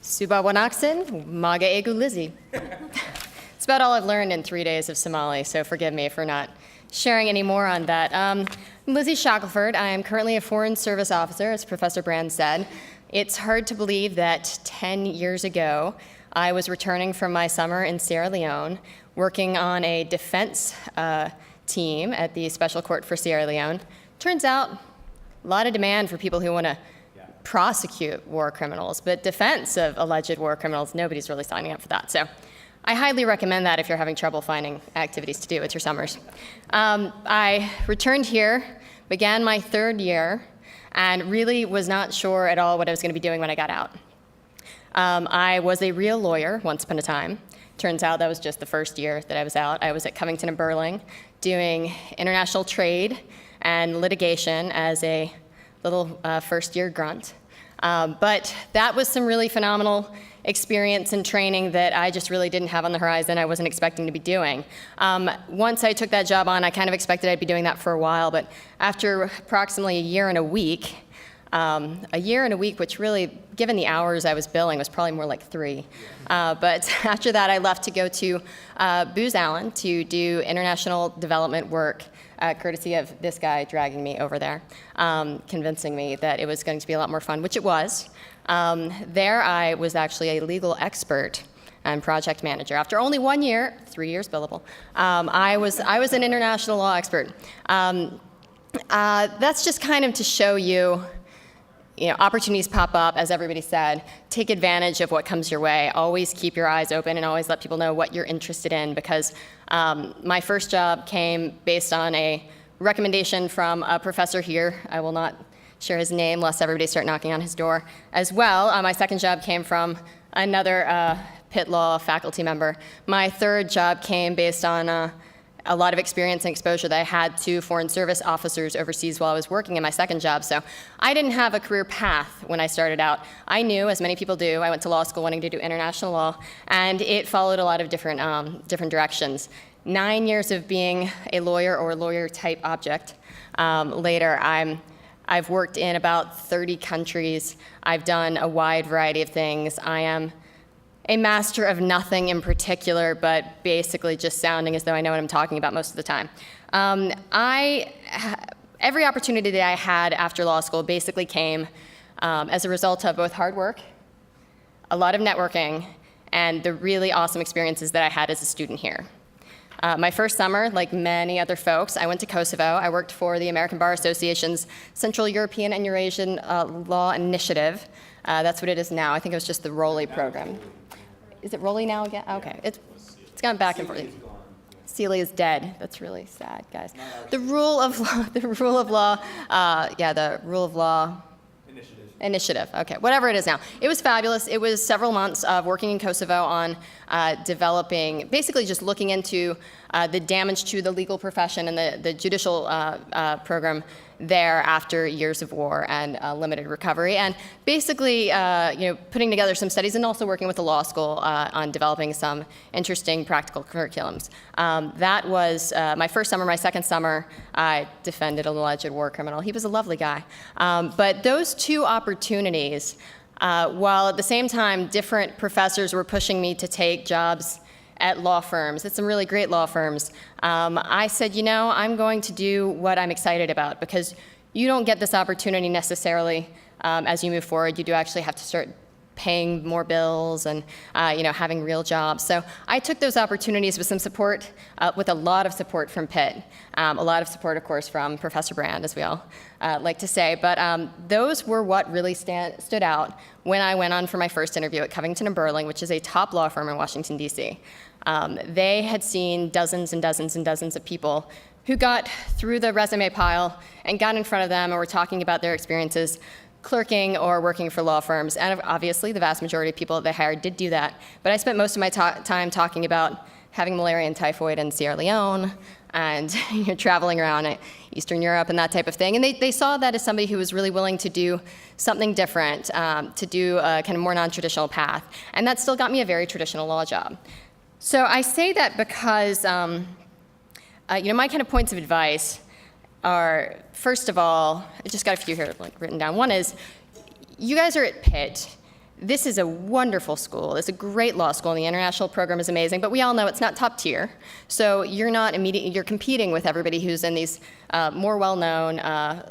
Suba Wanaksin, Maga Egu Lizzie. It's about all I've learned in 3 days of Somali, so forgive me for not sharing any more on that. I'm Lizzie Shackelford. I am currently a Foreign Service Officer, as Professor Brand said. It's hard to believe that 10 years ago, I was returning from my summer in Sierra Leone, working on a defense team at the Special Court for Sierra Leone. Turns out, a lot of demand for people who want to prosecute war criminals, but defense of alleged war criminals, nobody's really signing up for that. So I highly recommend that if you're having trouble finding activities to do with your summers. I returned here, began my 3rd year, and really was not sure at all what I was going to be doing when I got out. I was a real lawyer once upon a time. Turns out that was just the 1st year that I was out. I was at Covington and Burling doing international trade and litigation as a little 1st-year grunt. But that was some really phenomenal experience and training that I just really didn't have on the horizon. I wasn't expecting to be doing. Once I took that job on, I kind of expected I'd be doing that for a while, but after approximately a year and a week, which really, given the hours I was billing, was probably more like 3. But after that, I left to go to Booz Allen to do international development work, courtesy of this guy dragging me over there, convincing me that it was going to be a lot more fun, which it was. There I was actually a legal expert and project manager. After only 1 year, 3 years billable, I was an international law expert. That's just kind of to show you, opportunities pop up, as everybody said. Take advantage of what comes your way. Always keep your eyes open and always let people know what you're interested in, because my first job came based on a recommendation from a professor here. I will not share his name lest everybody start knocking on his door as well. My second job came from another Pitt Law faculty member. My third job came based on a lot of experience and exposure that I had to foreign service officers overseas while I was working in my second job. So I didn't have a career path when I started out. I knew, as many people do, I went to law school wanting to do international law, and it followed a lot of different directions. 9 years of being a lawyer or lawyer-type object. Later, I've worked in about 30 countries. I've done a wide variety of things. I am a master of nothing in particular, but basically just sounding as though I know what I'm talking about most of the time. Every opportunity that I had after law school basically came as a result of both hard work, a lot of networking, and the really awesome experiences that I had as a student here. My first summer, like many other folks, I went to Kosovo. I worked for the American Bar Association's Central European and Eurasian Law Initiative. That's what it is now. I think it was just the ROLI program. Is it ROLI now again? Okay, it's gone back and forth. CILE is dead. That's really sad, guys. The rule of law initiative. Okay, whatever it is now. It was fabulous. It was several months of working in Kosovo on developing, basically just looking into the damage to the legal profession and the judicial program there after years of war and limited recovery, and basically putting together some studies and also working with the law school on developing some interesting practical curriculums. That was my first summer. My second summer, I defended an alleged war criminal. He was a lovely guy. But those two opportunities, while at the same time different professors were pushing me to take jobs at law firms, at some really great law firms, I said, I'm going to do what I'm excited about, because you don't get this opportunity necessarily as you move forward. You do actually have to start paying more bills and having real jobs. So I took those opportunities with some support, with a lot of support from Pitt, a lot of support, of course, from Professor Brand, as we all like to say. But those were what really stood out when I went on for my first interview at Covington and Burling, which is a top law firm in Washington, D.C. They had seen dozens and dozens and dozens of people who got through the resume pile and got in front of them and were talking about their experiences clerking or working for law firms. And obviously, the vast majority of people that they hired did do that. But I spent most of my time talking about having malaria and typhoid in Sierra Leone and traveling around Eastern Europe and that type of thing. And they saw that as somebody who was really willing to do something different, to do a kind of more non-traditional path. And that still got me a very traditional law job. So I say that because my kind of points of advice are, first of all, I just got a few here written down. One is, you guys are at Pitt, this is a wonderful school. It's a great law school, and the international program is amazing, but we all know it's not top tier. So you're competing with everybody who's in these more well-known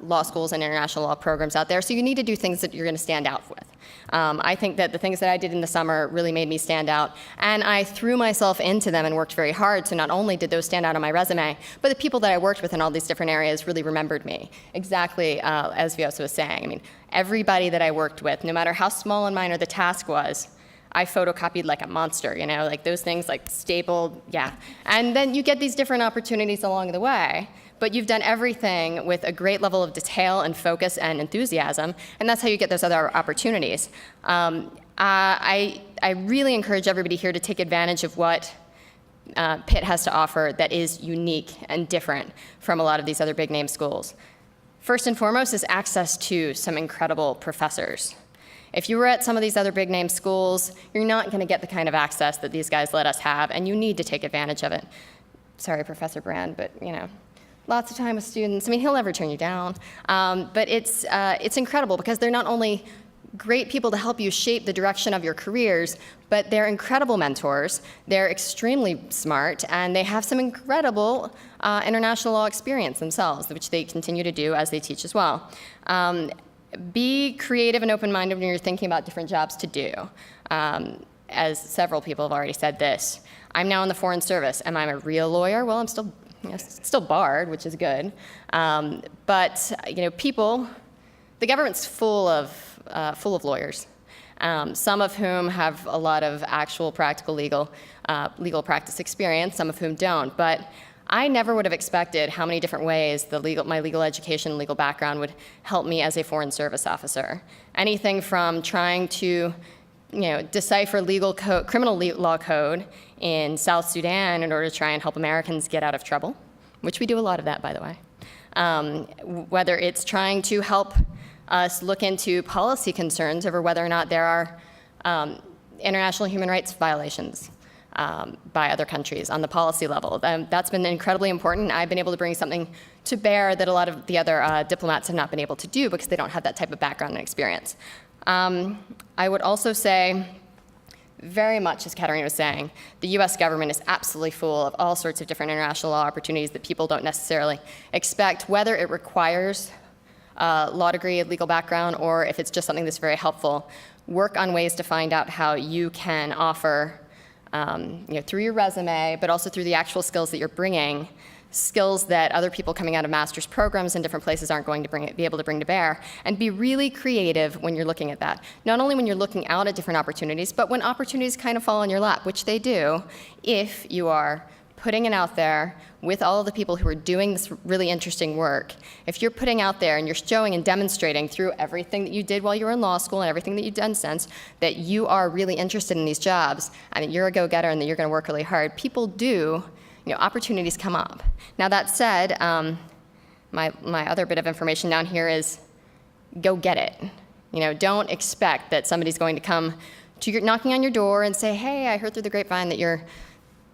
law schools and international law programs out there, so you need to do things that you're going to stand out with. I think that the things that I did in the summer really made me stand out, and I threw myself into them and worked very hard, so not only did those stand out on my resume, but the people that I worked with in all these different areas really remembered me, exactly as Vyosa was saying. I mean, everybody that I worked with, no matter how small and minor the task was, I photocopied like a monster, you know, like those things like stapled, yeah. And then you get these different opportunities along the way, but you've done everything with a great level of detail and focus and enthusiasm, and that's how you get those other opportunities. I really encourage everybody here to take advantage of what Pitt has to offer that is unique and different from a lot of these other big name schools. First and foremost is access to some incredible professors. If you were at some of these other big name schools, you're not going to get the kind of access that these guys let us have, and you need to take advantage of it. Sorry, Professor Brand, but you know, lots of time with students. I mean, he'll never turn you down. But it's incredible because they're not only great people to help you shape the direction of your careers, but they're incredible mentors. They're extremely smart, and they have some incredible international law experience themselves, which they continue to do as they teach as well. Be creative and open-minded when you're thinking about different jobs to do. As several people have already said this, I'm now in the Foreign Service. Am I a real lawyer? Well, I'm still barred, which is good. But you know, the government's full of lawyers, some of whom have a lot of actual practical legal practice experience, some of whom don't. But I never would have expected how many different ways my legal education and legal background would help me as a Foreign Service officer. Anything from trying to decipher criminal law code in South Sudan in order to try and help Americans get out of trouble, which we do a lot of that, by the way. Whether it's trying to help us look into policy concerns over whether or not there are international human rights violations by other countries on the policy level. That's been incredibly important. I've been able to bring something to bear that a lot of the other diplomats have not been able to do because they don't have that type of background and experience. I would also say, very much as Katerina was saying, the US government is absolutely full of all sorts of different international law opportunities that people don't necessarily expect, whether it requires a law degree, a legal background, or if it's just something that's very helpful. Work on ways to find out how you can offer, through your resume, but also through the actual skills that you're bringing, skills that other people coming out of master's programs in different places aren't going to be able to bring to bear, and be really creative when you're looking at that. Not only when you're looking out at different opportunities, but when opportunities kind of fall in your lap, which they do, if you are putting it out there with all of the people who are doing this really interesting work. If you're putting out there and you're showing and demonstrating through everything that you did while you were in law school and everything that you've done since that you are really interested in these jobs and that you're a go-getter and that you're going to work really hard, people do, opportunities come up. Now that said, my other bit of information down here is go get it. Don't expect that somebody's going to come knocking on your door and say, hey, I heard through the grapevine that you're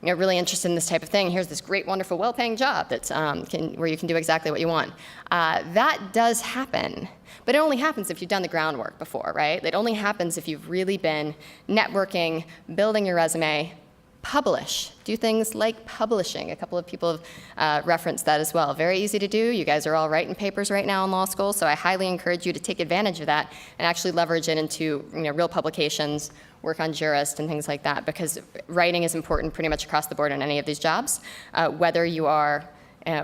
really interested in this type of thing. Here's this great, wonderful, well-paying job that's where you can do exactly what you want. That does happen, but it only happens if you've done the groundwork before, right? It only happens if you've really been networking, building your resume, publish. Do things like publishing. A couple of people have referenced that as well. Very easy to do. You guys are all writing papers right now in law school, so I highly encourage you to take advantage of that and actually leverage it into real publications, work on jurist and things like that, because writing is important pretty much across the board in any of these jobs, whether you are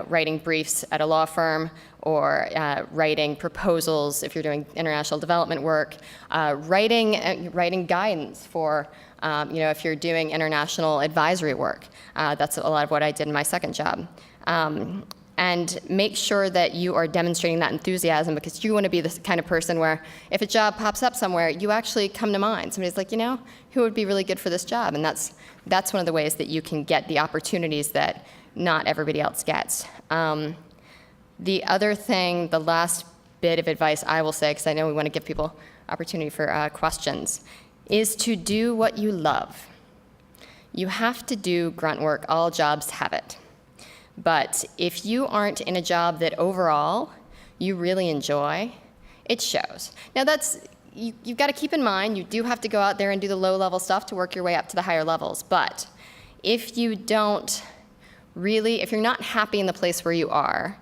writing briefs at a law firm or writing proposals if you're doing international development work, writing guidance for if you're doing international advisory work. That's a lot of what I did in my second job. And make sure that you are demonstrating that enthusiasm, because you want to be the kind of person where if a job pops up somewhere, you actually come to mind. Somebody's like, who would be really good for this job? And that's one of the ways that you can get the opportunities that not everybody else gets. The other thing, the last bit of advice I will say, because I know we want to give people opportunity for questions, is to do what you love. You have to do grunt work. All jobs have it. But if you aren't in a job that overall you really enjoy, it shows. Now that's, you've got to keep in mind, you do have to go out there and do the low-level stuff to work your way up to the higher levels. But if you don't really, if you're not happy in the place where you are,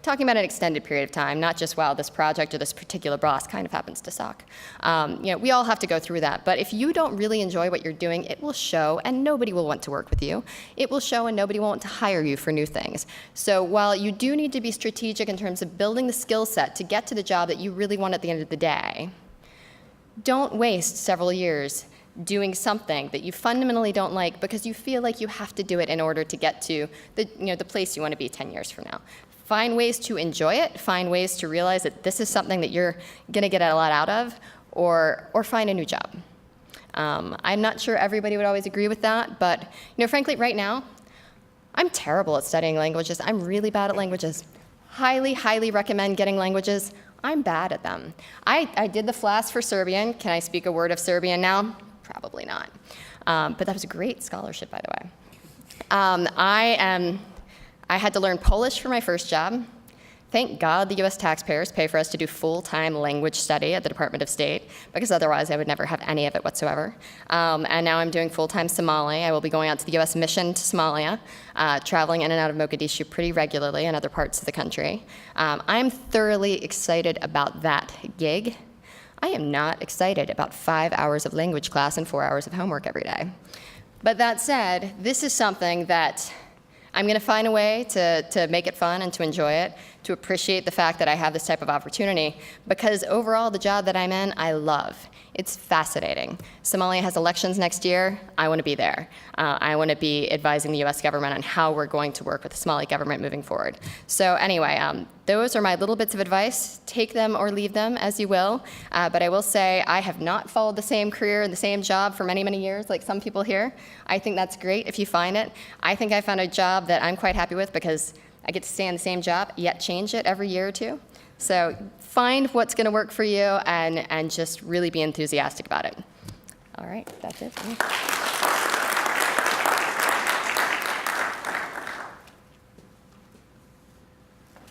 talking about an extended period of time, not just, wow, this project or this particular boss kind of happens to suck. We all have to go through that. But if you don't really enjoy what you're doing, it will show, and nobody will want to work with you. It will show, and nobody will want to hire you for new things. So while you do need to be strategic in terms of building the skill set to get to the job that you really want at the end of the day, don't waste several years doing something that you fundamentally don't like because you feel like you have to do it in order to get to the place you want to be 10 years from now. Find ways to enjoy it, find ways to realize that this is something that you're going to get a lot out of, or find a new job. I'm not sure everybody would always agree with that, but frankly, right now, I'm terrible at studying languages. I'm really bad at languages. Highly, highly recommend getting languages. I'm bad at them. I did the FLAS for Serbian. Can I speak a word of Serbian now? Probably not. But that was a great scholarship, by the way. I had to learn Polish for my first job. Thank God the US taxpayers pay for us to do full-time language study at the Department of State, because otherwise I would never have any of it whatsoever. And now I'm doing full-time Somali. I will be going out to the US mission to Somalia, traveling in and out of Mogadishu pretty regularly and other parts of the country. I'm thoroughly excited about that gig. I am not excited about 5 hours of language class and 4 hours of homework every day. But that said, this is something that I'm going to find a way to make it fun and to enjoy it, to appreciate the fact that I have this type of opportunity, because overall, the job that I'm in, I love. It's fascinating. Somalia has elections next year. I want to be there. I want to be advising the US government on how we're going to work with the Somali government moving forward. So anyway, those are my little bits of advice. Take them or leave them as you will. But I will say I have not followed the same career and the same job for many, many years like some people here. I think that's great if you find it. I think I found a job that I'm quite happy with because I get to stay in the same job, yet change it every year or two. So find what's going to work for you and just really be enthusiastic about it. All right, that's it.